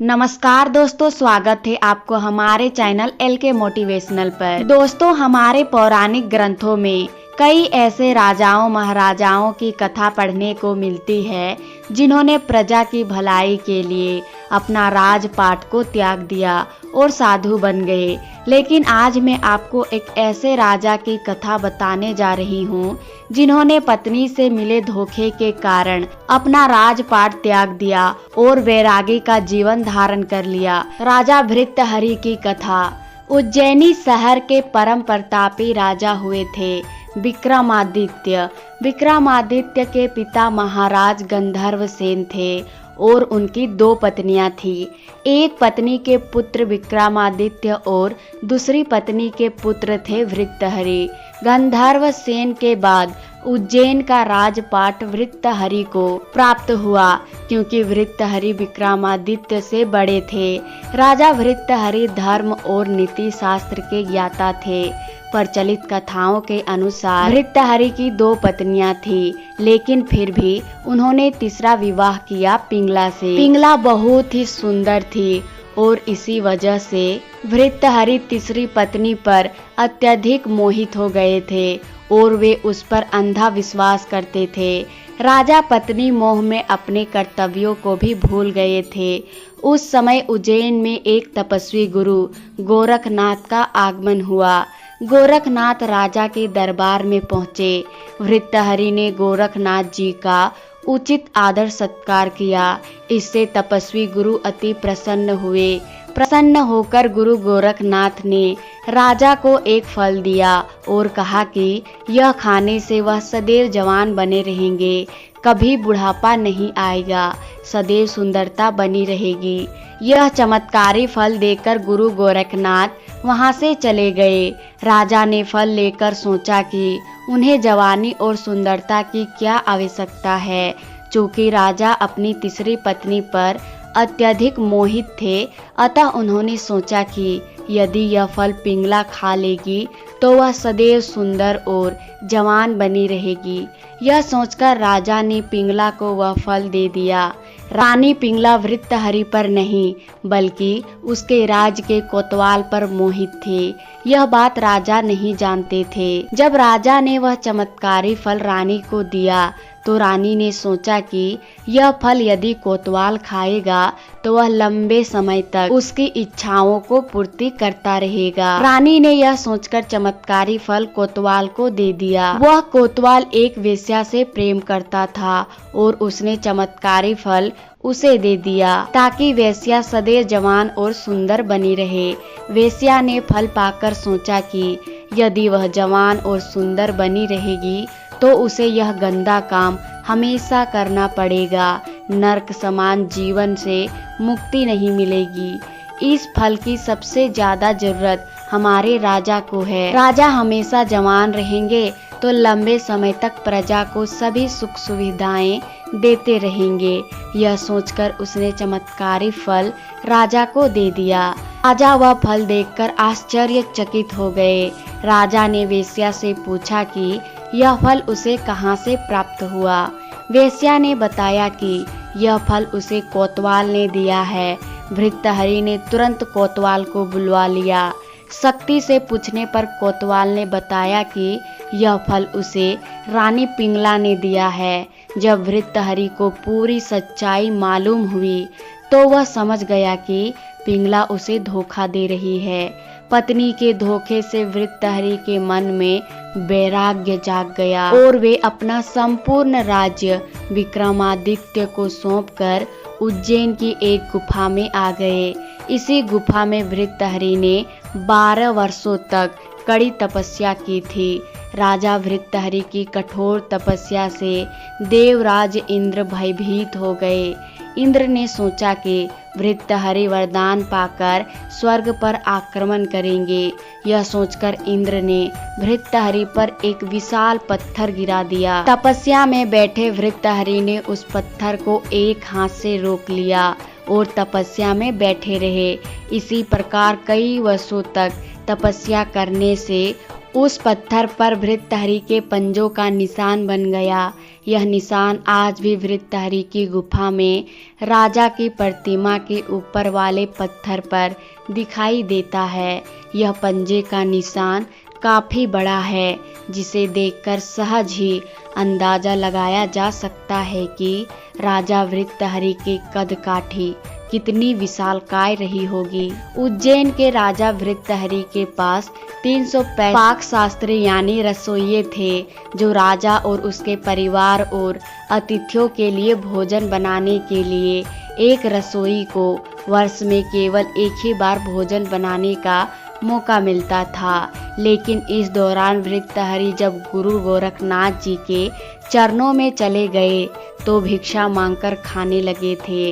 नमस्कार दोस्तों, स्वागत है आपको हमारे चैनल LK मोटिवेशनल पर। दोस्तों, हमारे पौराणिक ग्रंथों में कई ऐसे राजाओं महाराजाओं की कथा पढ़ने को मिलती है जिन्होंने प्रजा की भलाई के लिए अपना राजपाट को त्याग दिया और साधु बन गए। लेकिन आज मैं आपको एक ऐसे राजा की कथा बताने जा रही हूँ जिन्होंने पत्नी से मिले धोखे के कारण अपना राजपाट त्याग दिया और वैरागी का जीवन धारण कर लिया। राजा भृतहरि की कथा। उज्जैनी शहर के परम प्रतापी राजा हुए थे विक्रमादित्य। विक्रमादित्य के पिता महाराज गंधर्व सेन थे और उनकी 2 पत्नियां थीं। एक पत्नी के पुत्र विक्रमादित्य और दूसरी पत्नी के पुत्र थे भृतहरि। गंधर्व सेन के बाद उज्जैन का राजपाट भृतहरि को प्राप्त हुआ, क्योंकि भृतहरि विक्रमादित्य से बड़े थे। राजा भृतहरि धर्म और नीति शास्त्र के ज्ञाता थे। प्रचलित कथाओं के अनुसार भृतहरि की 2 पत्नियां थीं, लेकिन फिर भी उन्होंने तीसरा विवाह किया पिंगला से। पिंगला बहुत ही सुंदर थी और इसी वजह से भृतहरि तीसरी पत्नी पर अत्यधिक मोहित हो गए थे और वे उस पर अंधा विश्वास करते थे। राजा पत्नी मोह में अपने कर्तव्यों को भी भूल गए थे। उस समय उज्जैन में एक तपस्वी गुरु गोरखनाथ का आगमन हुआ। गोरखनाथ राजा के दरबार में पहुँचे। भृतहरि ने गोरखनाथ जी का उचित आदर सत्कार किया। इससे तपस्वी गुरु अति प्रसन्न हुए। प्रसन्न होकर गुरु गोरखनाथ ने राजा को एक फल दिया और कहा कि यह खाने से वह सदैव जवान बने रहेंगे, कभी बुढ़ापा नहीं आएगा, सदैव सुंदरता बनी रहेगी। यह चमत्कारी फल देकर गुरु गोरखनाथ वहां से चले गए। राजा ने फल लेकर सोचा कि उन्हें जवानी और सुंदरता की क्या आवश्यकता है। चूंकि राजा अपनी तीसरी पत्नी पर अत्यधिक मोहित थे, अतः उन्होंने सोचा कि यदि यह फल पिंगला खा लेगी तो वह सदैव सुंदर और जवान बनी रहेगी। यह सोचकर राजा ने पिंगला को वह फल दे दिया। रानी पिंगला भृतहरि पर नहीं बल्कि उसके राज के कोतवाल पर मोहित थे। यह बात राजा नहीं जानते थे। जब राजा ने वह चमत्कारी फल रानी को दिया तो रानी ने सोचा कि यह फल यदि कोतवाल खाएगा तो वह लंबे समय तक उसकी इच्छाओं को पूर्ति करता रहेगा। रानी ने यह सोचकर चमत्कारी फल कोतवाल को दे दिया। वह कोतवाल एक वेश्या से प्रेम करता था और उसने चमत्कारी फल उसे दे दिया ताकि वेश्या सदैव जवान और सुंदर बनी रहे। वेश्या ने फल पाकर सोचा कि यदि वह जवान और सुंदर बनी रहेगी तो उसे यह गंदा काम हमेशा करना पड़ेगा। नरक समान जीवन से मुक्ति नहीं मिलेगी। इस फल की सबसे ज्यादा जरूरत हमारे राजा को है। राजा हमेशा जवान रहेंगे तो लंबे समय तक प्रजा को सभी सुख सुविधाएं देते रहेंगे। यह सोचकर उसने चमत्कारी फल राजा को दे दिया। राजा वह फल देखकर आश्चर्यचकित हो गए। राजा ने वेश्या से पूछा कि यह फल उसे कहाँ से प्राप्त हुआ। वेश्या ने बताया कि यह फल उसे कोतवाल ने दिया है। भृतहरि ने तुरंत कोतवाल को बुलवा लिया। सख्ती से पूछने पर कोतवाल ने बताया कि यह फल उसे रानी पिंगला ने दिया है। जब भृतहरि को पूरी सच्चाई मालूम हुई तो वह समझ गया कि पिंगला उसे धोखा दे रही है। पत्नी के धोखे से भृतहरि के मन में वैराग्य जाग गया और वे अपना संपूर्ण राज्य विक्रमादित्य को सौंपकर उज्जैन की एक गुफा में आ गए। इसी गुफा में भृतहरि ने 12 वर्षों तक कड़ी तपस्या की थी। राजा भृतहरि की कठोर तपस्या से देवराज इंद्र भयभीत हो गए। इंद्र ने सोचा कि भृतहरि वरदान पाकर स्वर्ग पर आक्रमण करेंगे। यह सोचकर इंद्र ने भृतहरि पर एक विशाल पत्थर गिरा दिया। तपस्या में बैठे भृतहरि ने उस पत्थर को एक हाथ से रोक लिया और तपस्या में बैठे रहे। इसी प्रकार कई वर्षों तक तपस्या करने से उस पत्थर पर भृत्यहरि के पंजों का निशान बन गया। यह निशान आज भी भृत्यहरि की गुफा में राजा की प्रतिमा के ऊपर वाले पत्थर पर दिखाई देता है। यह पंजे का निशान काफी बड़ा है, जिसे देखकर सहज ही अंदाजा लगाया जा सकता है कि राजा भृत्यहरि के कद काठी कितनी विशालकाय रही होगी। उज्जैन के राजा भृत्यहरि के पास 365 पाक शास्त्री यानी रसोइये थे, जो राजा और उसके परिवार और अतिथियों के लिए भोजन बनाने के लिए एक रसोई को वर्ष में केवल एक ही बार भोजन बनाने का मौका मिलता था। लेकिन इस दौरान भृत्यहरि जब गुरु गोरखनाथ जी के चरणों में चले गए तो भिक्षा मांगकर खाने लगे थे।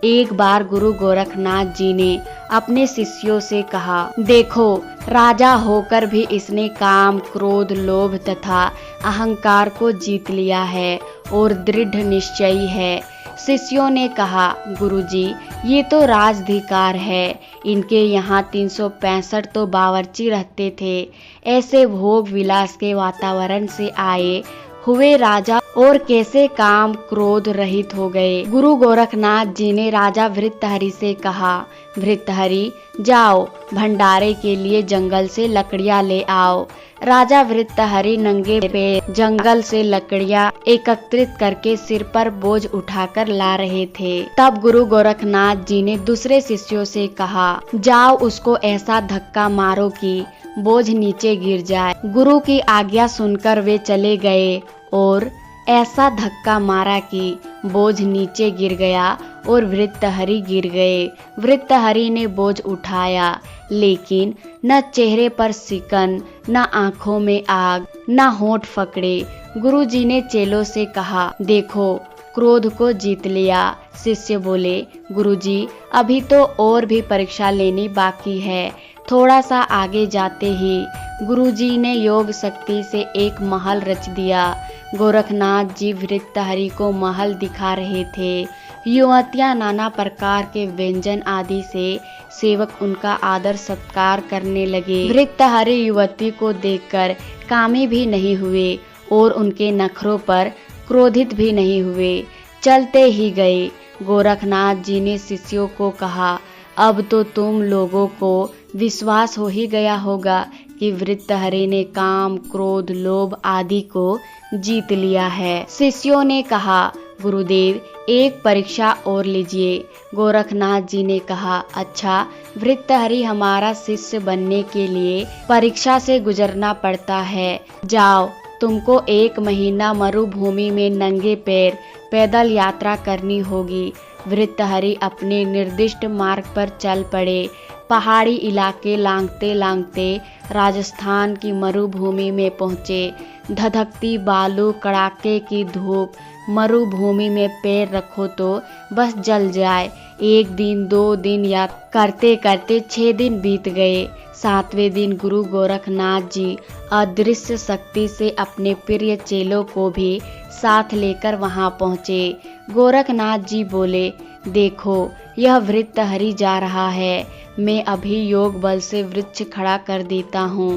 एक बार गुरु गोरखनाथ जी ने अपने शिष्यों से कहा, देखो, राजा होकर भी इसने काम, क्रोध, लोभ तथा अहंकार को जीत लिया है और दृढ़ निश्चयी है। शिष्यों ने कहा, गुरुजी, ये तो राजधिकार है। इनके यहाँ 365 तो बावर्ची रहते थे। ऐसे भोग विलास के वातावरण से आए हुए राजा और कैसे काम क्रोध रहित हो गए। गुरु गोरखनाथ जी ने राजा भृत्यहरि से कहा, भृत्यहरि, जाओ भंडारे के लिए जंगल से लकड़ियाँ ले आओ। राजा भृत्यहरि नंगे पैर जंगल से लकड़ियाँ एकत्रित करके सिर पर बोझ उठाकर ला रहे थे। तब गुरु गोरखनाथ जी ने दूसरे शिष्यों से कहा, जाओ उसको ऐसा धक्का मारो कि बोझ नीचे गिर जाए। गुरु की आज्ञा सुनकर वे चले गए और ऐसा धक्का मारा कि बोझ नीचे गिर गया और भृत्यहरि गिर गए। भृत्यहरि ने बोझ उठाया, लेकिन न चेहरे पर सिकन, न आंखों में आग, न होंठ फकड़े। गुरुजी ने चेलों से कहा, देखो, क्रोध को जीत लिया। शिष्य बोले, गुरुजी, अभी तो और भी परीक्षा लेनी बाकी है। थोड़ा सा आगे जाते ही गुरुजी ने योग शक्ति से एक महल रच दिया। गोरखनाथ जी भृत्यहरि को महल दिखा रहे थे। युवतियां नाना प्रकार के व्यंजन आदि से सेवक उनका आदर सत्कार करने लगे। भृत्यहरि युवती को देखकर कामी भी नहीं हुए और उनके नखरों पर क्रोधित भी नहीं हुए। चलते ही गए। गोरखनाथ जी ने शिष्यों को कहा, अब तो तुम लोगों को विश्वास हो ही गया होगा कि भृत्यहरि ने काम, क्रोध, लोभ आदि को जीत लिया है। शिष्यों ने कहा, गुरुदेव, एक परीक्षा और लीजिए। गोरखनाथ जी ने कहा, अच्छा, भृत्यहरि हमारा शिष्य बनने के लिए परीक्षा से गुजरना पड़ता है। जाओ, तुमको 1 महीना मरुभूमि में नंगे पैर पैदल यात्रा करनी होगी। भृत्यहरि अपने निर्दिष्ट मार्ग पर चल पड़े। पहाड़ी इलाके लांघते लांघते राजस्थान की मरुभूमि में पहुँचे। धधकती बालू, कड़ाके की धूप, मरुभूमि में पैर रखो तो बस जल जाए। 1 दिन, 2 दिन या करते करते 6 दिन बीत गए। 7वें दिन गुरु गोरखनाथ जी अदृश्य शक्ति से अपने प्रिय चेलों को भी साथ लेकर वहां पहुँचे। गोरखनाथ जी बोले, देखो, यह भृत्यहरि जा रहा है। मैं अभी योग बल से वृक्ष खड़ा कर देता हूँ।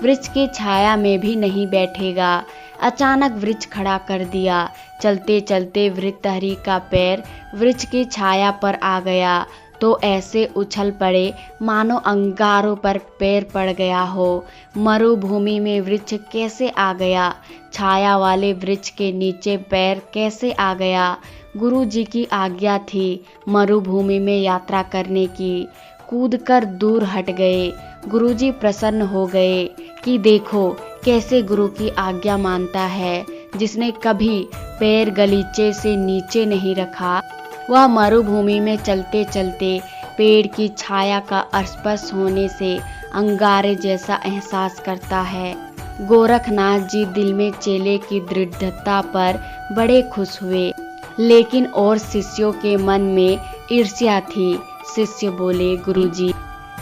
वृक्ष की छाया में भी नहीं बैठेगा। अचानक वृक्ष खड़ा कर दिया। चलते चलते भृत्यहरि का पैर वृक्ष की छाया पर आ गया तो ऐसे उछल पड़े मानो अंगारों पर पैर पड़ गया हो। मरुभूमि में वृक्ष कैसे आ गया? छाया वाले वृक्ष के नीचे पैर कैसे आ गया? गुरु जी की आज्ञा थी मरुभूमि में यात्रा करने की। कूदकर दूर हट गए। गुरुजी प्रसन्न हो गए कि देखो कैसे गुरु की आज्ञा मानता है। जिसने कभी पैर गलीचे से नीचे नहीं रखा, वह मरुभूमि में चलते चलते पेड़ की छाया का स्पर्श होने से अंगारे जैसा एहसास करता है। गोरखनाथ जी दिल में चेले की दृढ़ता पर बड़े खुश हुए, लेकिन और शिष्यों के मन में ईर्ष्या थी। शिष्य बोले, गुरुजी,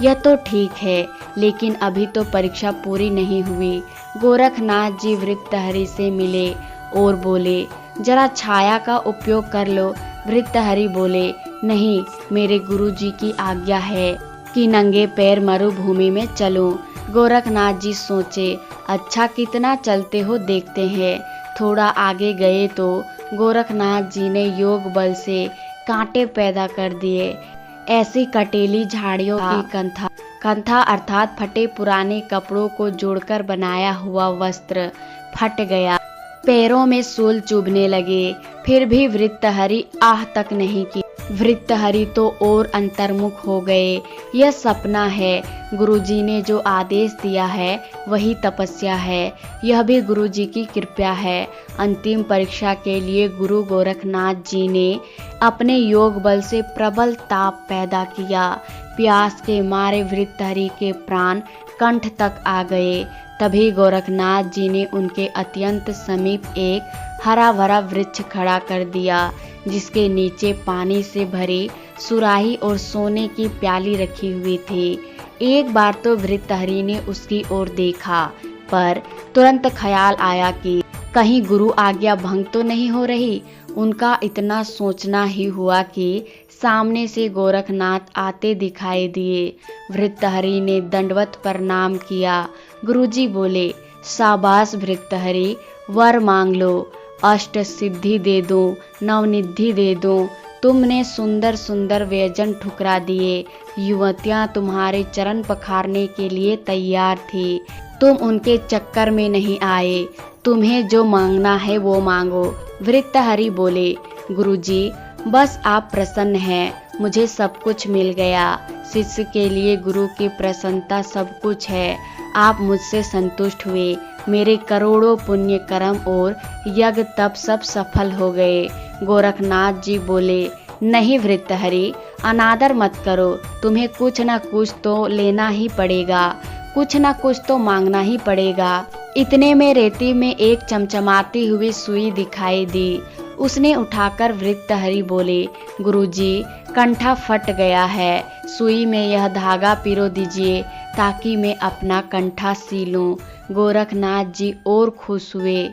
यह तो ठीक है, लेकिन अभी तो परीक्षा पूरी नहीं हुई। गोरखनाथ जी भृत्यहरि से मिले और बोले, जरा छाया का उपयोग कर लो। भृत्यहरि बोले, नहीं, मेरे गुरुजी की आज्ञा है कि नंगे पैर मरुभूमि में चलूं। गोरखनाथ जी सोचे, अच्छा कितना चलते हो देखते हैं। थोड़ा आगे गए तो गोरखनाथ जी ने योग बल से कांटे पैदा कर दिए। ऐसी कटेली झाड़ियों की कंथा अर्थात फटे पुराने कपड़ों को जोड़कर बनाया हुआ वस्त्र फट गया। पैरों में सूल चुभने लगे। फिर भी वृत्तहरि आह तक नहीं की। वृत्तहरि तो और अंतर्मुख हो गए। यह सपना है, गुरुजी ने जो आदेश दिया है वही तपस्या है। यह भी गुरुजी की कृपा है। अंतिम परीक्षा के लिए गुरु गोरखनाथ जी ने अपने योग बल से प्रबल ताप पैदा किया। प्यास के मारे वृत्तहरि के प्राण कंठ तक आ गए। तभी गोरखनाथ जी ने उनके अत्यंत समीप एक हरा भरा वृक्ष खड़ा कर दिया, जिसके नीचे पानी से भरी सुराही और सोने की प्याली रखी हुई थी। एक बार तो वृत्तहरि ने उसकी ओर देखा, पर तुरंत ख्याल आया कि कहीं गुरु आज्ञा भंग तो नहीं हो रही। उनका इतना सोचना ही हुआ कि सामने से गोरखनाथ आते दिखाई दिए। वृत्तहरि ने दंडवत प्रणाम किया। गुरुजी बोले, शाबाश वृत्तहरि, वर मांग लो, अष्ट सिद्धि दे दो, नवनिधि दे दो। तुमने सुंदर सुंदर व्यंजन ठुकरा दिए। युवतियां तुम्हारे चरण पखारने के लिए तैयार थी। तुम उनके चक्कर में नहीं आए। तुम्हें जो मांगना है वो मांगो। वृत्तहरि बोले, गुरुजी बस आप प्रसन्न हैं, मुझे सब कुछ मिल गया। शिष्य के लिए गुरु की प्रसन्नता सब कुछ है। आप मुझसे संतुष्ट हुए। मेरे करोड़ों पुण्य कर्म और यज्ञ तप सब सफल हो गए। गोरखनाथ जी बोले, नहीं वृत्तहरि, अनादर मत करो। तुम्हें कुछ न कुछ तो लेना ही पड़ेगा, कुछ न कुछ तो मांगना ही पड़ेगा। इतने में रेती में एक चमचमाती हुई सुई दिखाई दी। उसने उठाकर वृत्तहरि बोले, गुरुजी कंठा फट गया है, सुई में यह धागा पिरो दीजिए ताकि मैं अपना कंठा सी लूं। गोरखनाथ जी और खुश हुए।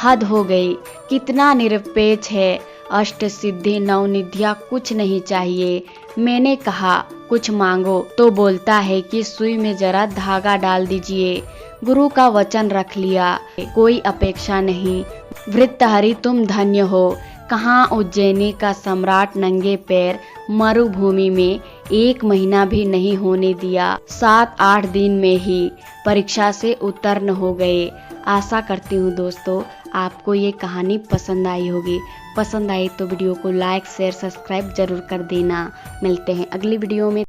हद हो गई, कितना निरपेक्ष है। अष्ट सिद्धि नवनिधियां कुछ नहीं चाहिए। मैंने कहा कुछ मांगो तो बोलता है कि सुई में जरा धागा डाल दीजिए। गुरु का वचन रख लिया, कोई अपेक्षा नहीं। वृत्तहरि तुम धन्य हो। कहाँ उज्जैनी का सम्राट नंगे पैर मरुभूमि में 1 महीना भी नहीं होने दिया। 7-8 दिन में ही परीक्षा से उत्तीर्ण हो गए। आशा करती हूँ दोस्तों आपको ये कहानी पसंद आई होगी। पसंद आई तो वीडियो को लाइक शेयर सब्सक्राइब जरूर कर देना। मिलते हैं अगली वीडियो में।